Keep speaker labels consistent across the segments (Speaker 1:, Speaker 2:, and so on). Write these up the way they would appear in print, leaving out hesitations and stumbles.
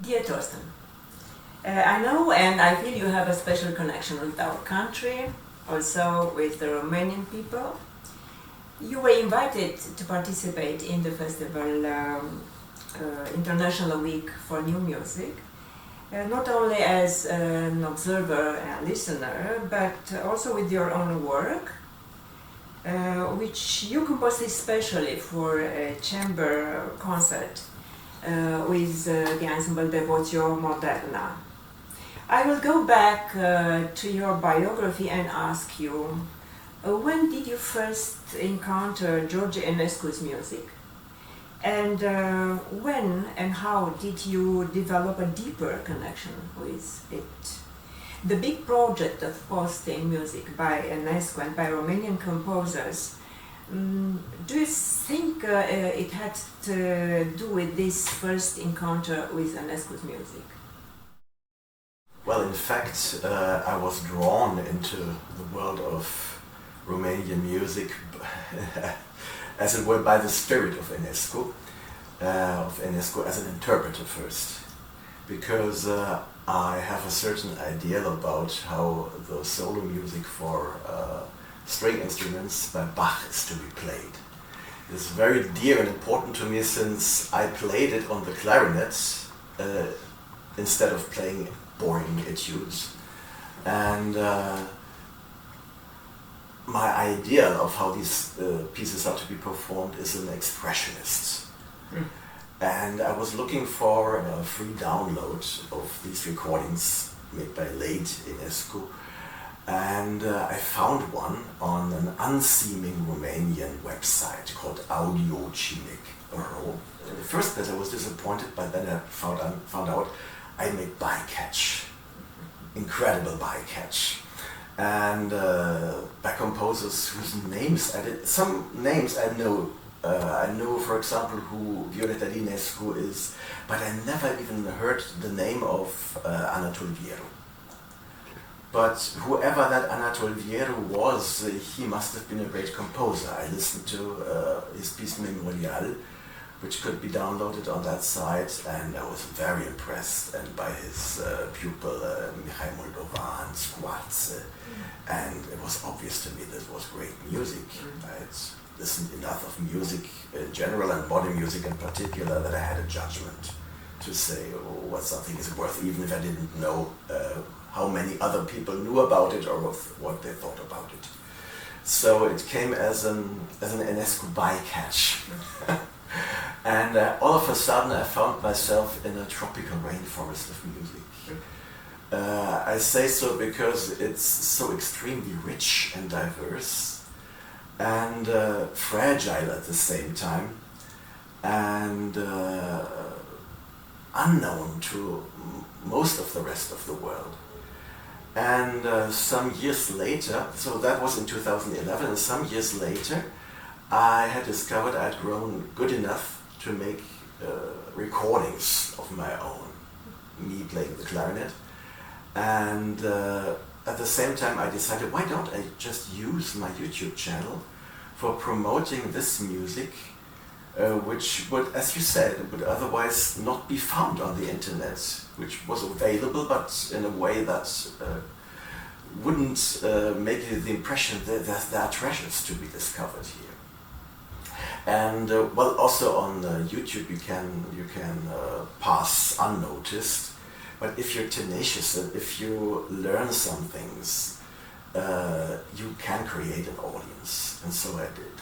Speaker 1: Dear Thorsten, I know and I feel you have a special connection with our country, also with the Romanian people. You were invited to participate in the festival International Week for New Music, not only as an observer and listener, but also with your own work, which you composed especially for a chamber concert with the ensemble Devotio Moderna. I will go back to your biography and ask you, when did you first encounter George Enescu's music? And when and how did you develop a deeper connection with it? The big project of posting music by Enescu and by Romanian composers, do you think it had to do with this first encounter with Enescu's music?
Speaker 2: Well, in fact, I was drawn into the world of Romanian music, as it were, by the spirit of Enescu as an interpreter first, because I have a certain idea about how the solo music for string instruments by Bach is to be played. It's very dear and important to me since I played it on the clarinet instead of playing boring etudes. And my idea of how these pieces are to be performed is an expressionist. And I was looking for a free download of these recordings made by late Enescu, and I found one on an unseeming Romanian website called Audio-Cinic.ro. At first I was disappointed, but then I found out I made bycatch, incredible bycatch. And by composers whose names some names I know. I know, for example, who Violeta Enescu is, but I never even heard the name of Anatol Vieru. But whoever that Anatol Vieru was, he must have been a great composer. I listened to his piece Memorial, which could be downloaded on that site, and I was very impressed and by his pupil Mihai Moldovan, Squarze, and it was obvious to me this was great music. I'd listened enough of music in general and modern music in particular that I had a judgment to say what something is worth, even if I didn't know how many other people knew about it or what they thought about it. So it came as an Enescu bycatch. And all of a sudden I found myself in a tropical rainforest of music. I say so because it's so extremely rich and diverse and fragile at the same time, and unknown to most of the rest of the world. And some years later, so that was in 2011, and some years later I had discovered I'd grown good enough to make recordings of my own, me playing the clarinet. And at the same time I decided, why don't I just use my YouTube channel for promoting this music, which would, as you said, would otherwise not be found on the internet, which was available but in a way that wouldn't make the impression that there are treasures to be discovered here. And well, also on YouTube you can pass unnoticed. But if you're tenacious and if you learn some things, you can create an audience. And so I did.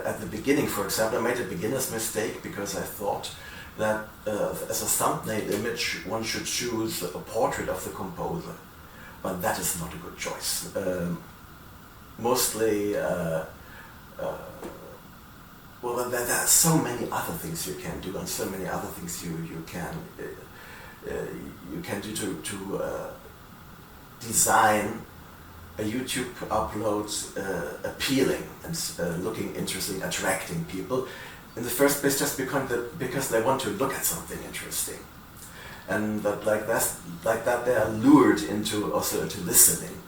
Speaker 2: At the beginning, for example, I made a beginner's mistake because I thought that as a thumbnail image one should choose a portrait of the composer. But that is not a good choice. Mostly, well, there are so many other things you can do and so many other things you can do to design a YouTube upload appealing and looking interesting, attracting people. In the first place, just because they want to look at something interesting, and that like that they are lured into listening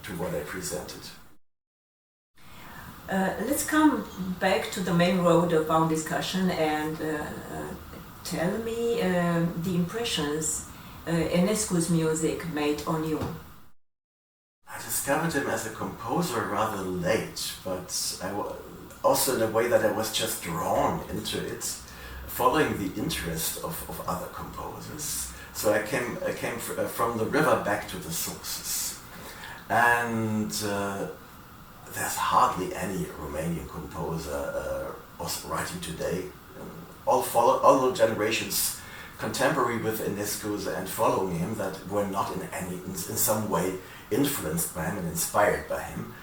Speaker 2: to what I presented.
Speaker 1: Let's come back to the main road of our discussion and tell me the impressions Enescu's music made on you.
Speaker 2: I discovered him as a composer rather late, but also in a way that I was just drawn into it, following the interest of other composers. So I came from the river back to the sources. And there's hardly any Romanian composer also writing today. All the generations contemporary with Enescu and following him that were not in some way influenced by him and inspired by him.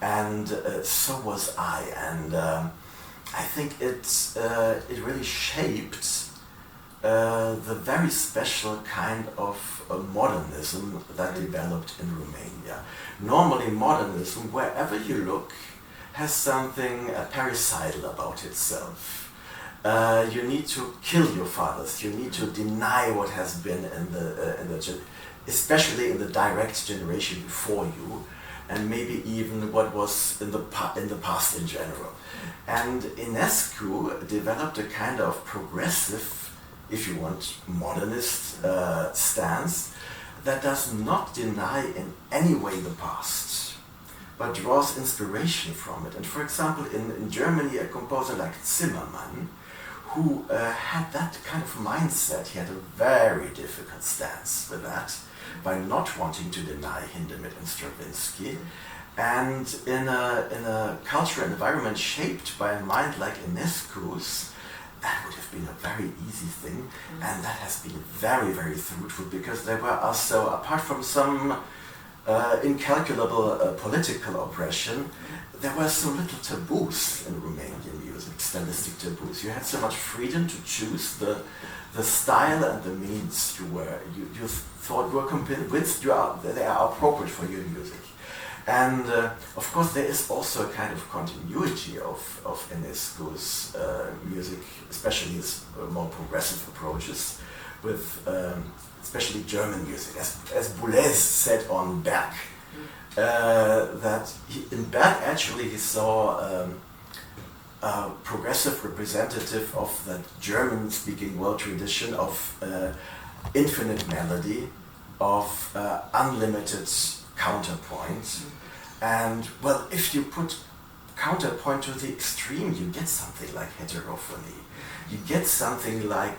Speaker 2: And so was I. And I think it really shaped the very special kind of modernism that developed in Romania. Normally modernism, wherever you look, has something parricidal about itself. You need to kill your fathers, you need to deny what has been especially in the direct generation before you, and maybe even what was in the past in general. And Enescu developed a kind of progressive, if you want, modernist stance that does not deny in any way the past, but draws inspiration from it. And for example, in Germany, a composer like Zimmermann, who had that kind of mindset, he had a very difficult stance with that, by not wanting to deny Hindemith and Stravinsky. And in a cultural environment shaped by a mind like Enescu's, that would have been a very easy thing, and that has been very, very fruitful, because there were also, apart from some incalculable political oppression, there were so little taboos in Romanian music, stylistic taboos. You had so much freedom to choose the style and the means you thought you were convinced they are appropriate for your music. And of course there is also a kind of continuity of Enescu's music, especially his more progressive approaches with especially German music. As Boulez said on Berg, that in Berg actually he saw a progressive representative of the German-speaking world tradition of infinite melody, of unlimited counterpoint. And well, if you put counterpoint to the extreme, you get something like heterophony. You get something like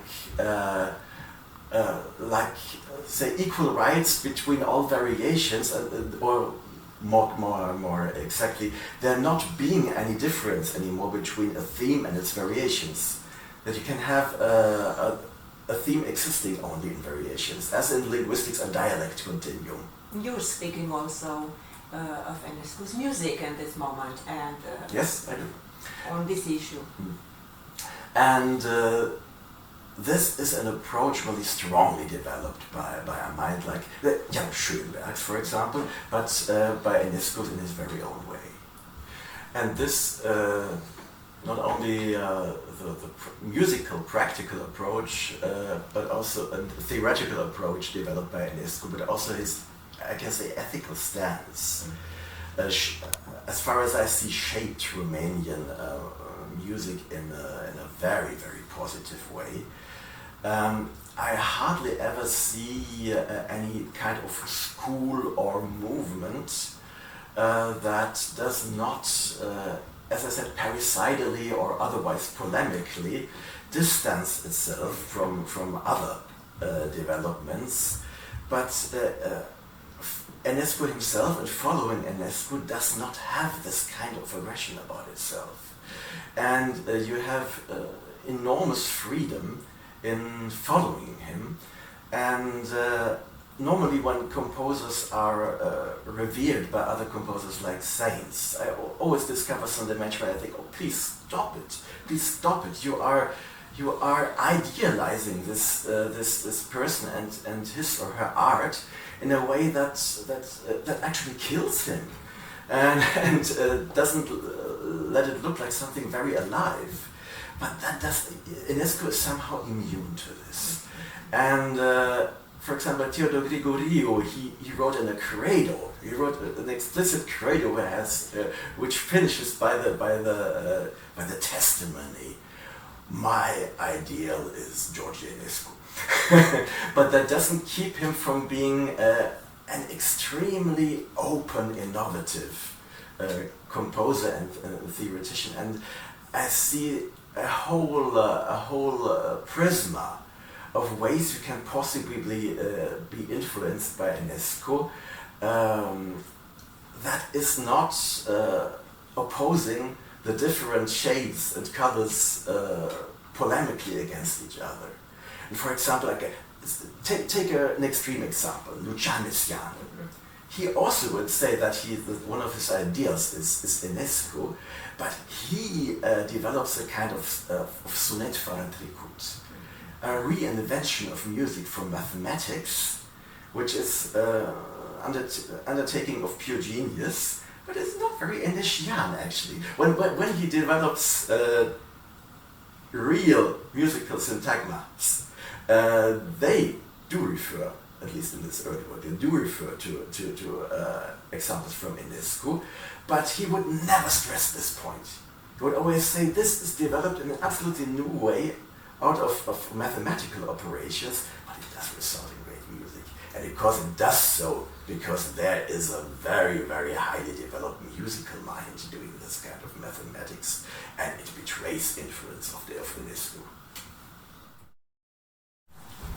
Speaker 2: say, equal rights between all variations, or more exactly, there not being any difference anymore between a theme and its variations. That you can have a theme existing only in variations, as in linguistics a dialect continuum.
Speaker 1: You're speaking also of Enescu's music at this moment, and
Speaker 2: yes, I do.
Speaker 1: On this issue.
Speaker 2: And this is an approach really strongly developed by a mind like Arnold Schönberg, for example, but by Enescu in his very own way. And this not only the musical, practical approach, but also a theoretical approach developed by Enescu, but also his, I can say, ethical stance. As far as I see, shaped Romanian music in a very, very positive way. I hardly ever see any kind of school or movement that does not, as I said, parricidally or otherwise polemically, distance itself from other developments. But Enescu himself, and following Enescu, does not have this kind of aggression about itself. And you have enormous freedom in following him. And normally when composers are revered by other composers like saints, I always discover some dimension where I think, oh, please stop it, please stop it. You are idealizing this person and his or her art in a way that actually kills him, and doesn't let it look like something very alive. But Enescu is somehow immune to this. And for example, Theodor Grigoriou, he wrote in a credo. He wrote an explicit credo which finishes by the testimony. my ideal is George Enescu. But that doesn't keep him from being an extremely open, innovative composer and theoretician. And I see a whole prisma of ways you can possibly be influenced by Enescu that is not opposing the different shades and colors polemically against each other. And for example, take an extreme example, Lucianesiano. He also would say that one of his ideals is Enescu, but he develops a kind of sonnet făcut, a reinvention of music from mathematics, which is undertaking of pure genius, but it's not very Enescian actually. When he develops real musical syntagmas, they do refer, at least in this early work, they do refer to examples from Enescu, but he would never stress this point. He would always say this is developed in an absolutely new way out of mathematical operations, but it does result in great music. And because it does so, because there is a very, very highly developed musical mind doing this kind of mathematics, and it betrays influence of Enescu.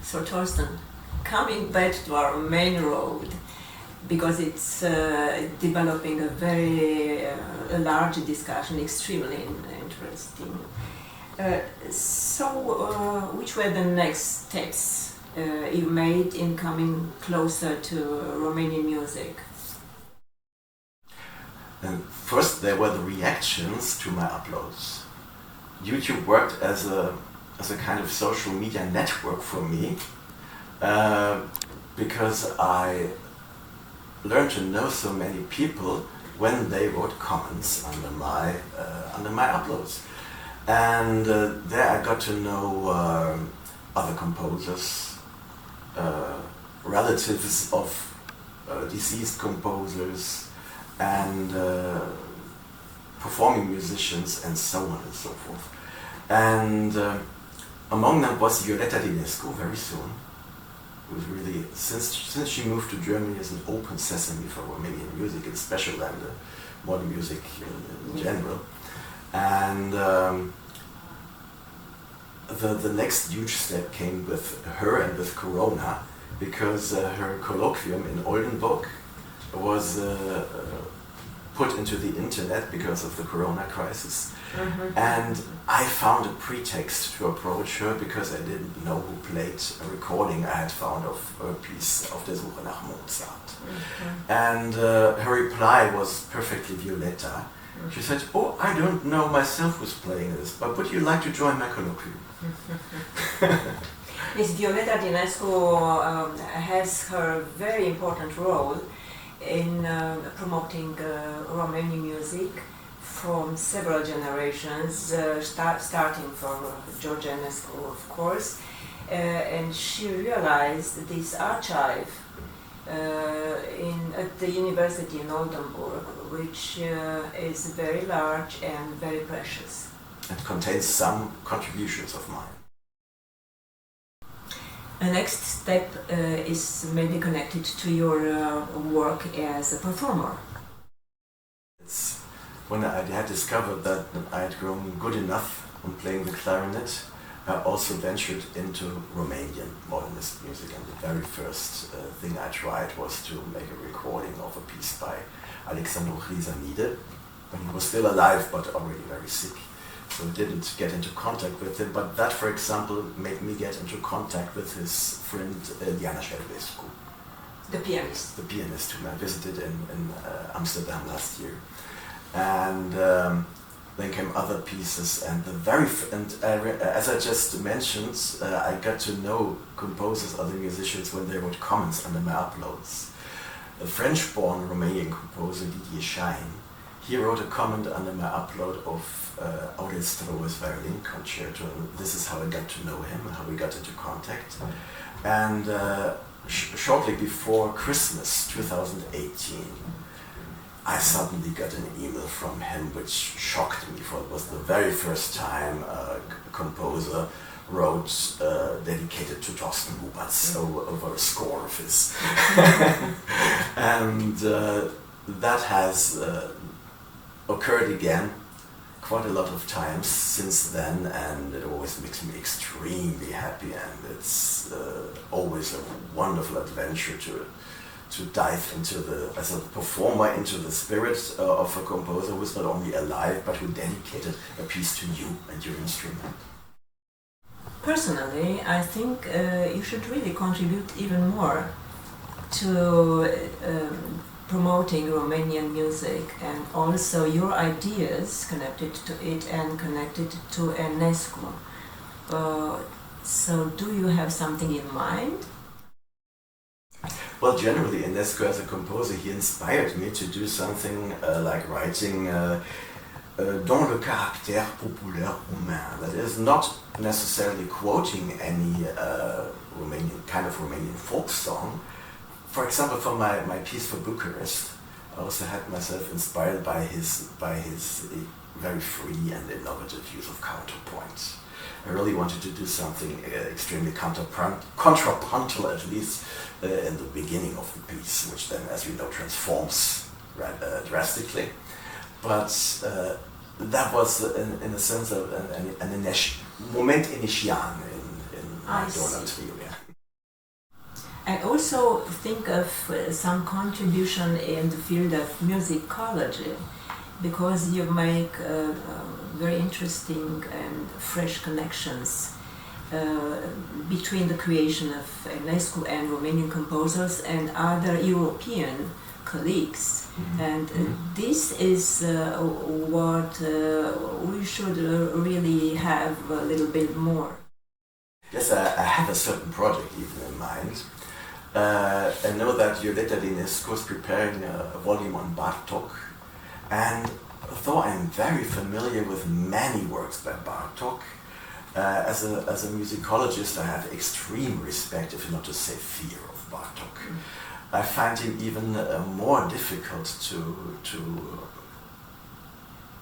Speaker 1: So Thorsten, coming back to our main road, because it's developing a very large discussion, extremely interesting. Which were the next steps you made in coming closer to Romanian music?
Speaker 2: And first, there were the reactions to my uploads. YouTube worked as a kind of social media network for me, because I learned to know so many people when they wrote comments under my uploads. And there I got to know other composers, relatives of deceased composers, and performing musicians, and so on and so forth. And among them was Violetta Enescu very soon, who was really, since she moved to Germany, is an open sesame for Romanian music in special, and modern music in general. And the next huge step came with her and with Corona, because her colloquium in Oldenburg was put into the internet because of the Corona crisis. Mm-hmm. And I found a pretext to approach her because I didn't know who played a recording I had found of her piece Auf der Suche nach Mozart. Mm-hmm. And her reply was perfectly Violetta. Mm-hmm. She said, "Oh, I don't know myself who's playing this, but would you like to join my colloquium?"
Speaker 1: Miss Violetta Enescu has her very important role in promoting Romanian music from several generations, starting from George Enescu, of course, and she realized this archive at the University in Oldenburg, which is very large and very precious.
Speaker 2: It contains some contributions of mine.
Speaker 1: The next step is maybe connected to your work as a performer.
Speaker 2: It's when I had discovered that I had grown good enough on playing the clarinet, I also ventured into Romanian modernist music, and the very first thing I tried was to make a recording of a piece by Alexandru Hrizanide, when he was still alive but already very sick. So I didn't get into contact with him, but that, for example, made me get into contact with his friend Diana Șervescu.
Speaker 1: The pianist.
Speaker 2: The pianist whom I visited in Amsterdam last year. And then came other pieces, and as I just mentioned, I got to know composers, other musicians, when they wrote comments under my uploads. A French-born Romanian composer, Didier Schein, he wrote a comment under my upload of Aurel Stroh's violin concerto, and this is how I got to know him, how we got into contact. And shortly before Christmas 2018, I suddenly got an email from him which shocked me, for it was the very first time a composer, wrote dedicated to Thorsten Gubatz over a score of his. And that has occurred again quite a lot of times since then, and it always makes me extremely happy, and it's always a wonderful adventure to dive into as a performer, into the spirit of a composer who is not only alive but who dedicated a piece to you and your instrument.
Speaker 1: Personally, I think you should really contribute even more to promoting Romanian music, and also your ideas connected to it and connected to Enescu. So do you have something in mind?
Speaker 2: Well, generally, Enescu as a composer, he inspired me to do something like writing dans le caractère populaire romain. That is, not necessarily quoting any Romanian folk song. For example, for my piece for Bucharest, I also had myself inspired by his very free and innovative use of counterpoint. I really wanted to do something extremely contrapuntal, at least in the beginning of the piece, which then, as we know, transforms drastically. But that was, in a sense, an moment initial in my Donau-Trio.
Speaker 1: I also think of some contribution in the field of musicology, because you make very interesting and fresh connections between the creation of Enescu and Romanian composers and other European colleagues. Mm-hmm. And this is what we should really have a little bit more.
Speaker 2: Yes, I have a certain project even in mind. I know that Universitatea Enescu is preparing a volume on Bartók, and though I'm very familiar with many works by Bartók, as a musicologist I have extreme respect, if not to say fear, of Bartók. I find him even more difficult to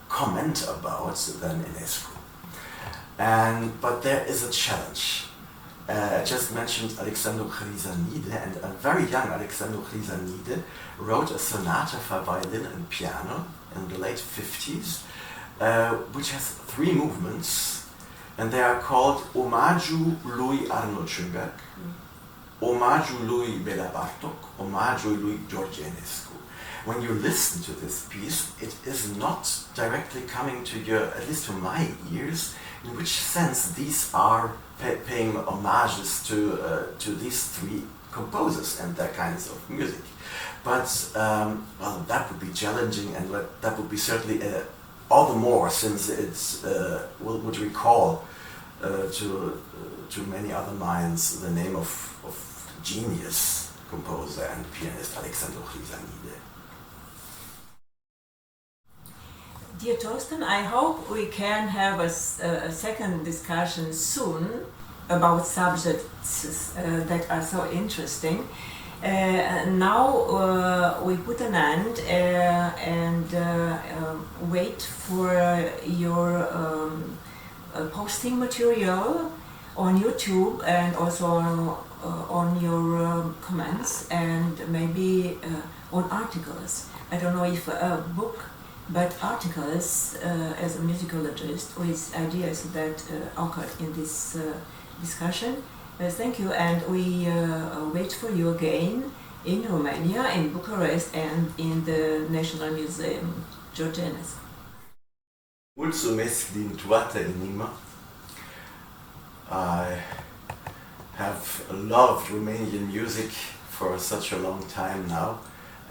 Speaker 2: comment about than Enescu. But there is a challenge. I just mentioned Alexandru Chrysanide, and a very young Alexandru Chrysanide wrote a sonata for violin and piano in the late 50s, which has 3 movements, and they are called Omagiu lui Arnold Schönberg, Omagiu lui Béla Bartók, Omagiu lui George Enescu. When you listen to this piece, it is not directly coming to your, at least to my ears, in which sense these are paying homages to these 3 composers and their kinds of music. But well, that would be challenging, and that would be certainly all the more since it would recall to many other minds the name of genius composer and pianist Alexandru Chrysanide.
Speaker 1: Dear Thorsten, I hope we can have a second discussion soon about subjects that are so interesting. Now we put an end and wait for your posting material on YouTube, and also on your comments, and maybe on articles. I don't know if a book, but articles as a musicologist with ideas that occurred in this discussion. Thank you, and we wait for you again in Romania, in Bucharest, and in the National Museum, George Enescu.
Speaker 2: Mulțumesc din toată inima. I have loved Romanian music for such a long time now,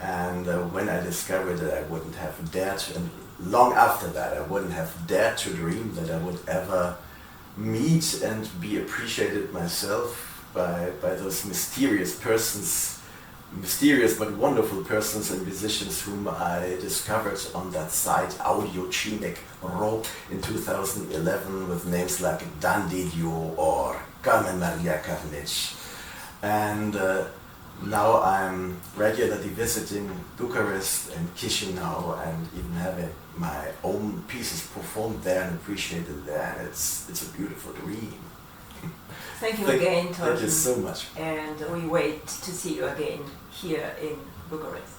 Speaker 2: and when I discovered it, I wouldn't have dared to, and long after that, I wouldn't have dared to dream that I would ever meet and be appreciated myself by those mysterious but wonderful persons and musicians whom I discovered on that site, Audio-Cinek.ro, in 2011, with names like Dan Didio or Carmen Maria Carnich. And now I'm regularly visiting Bucharest and Chisinau and even having my own pieces performed there and appreciated there. And it's a beautiful dream.
Speaker 1: Thank you again, Thorsten.
Speaker 2: Thank you so much.
Speaker 1: And we wait to see you again here in Bucharest.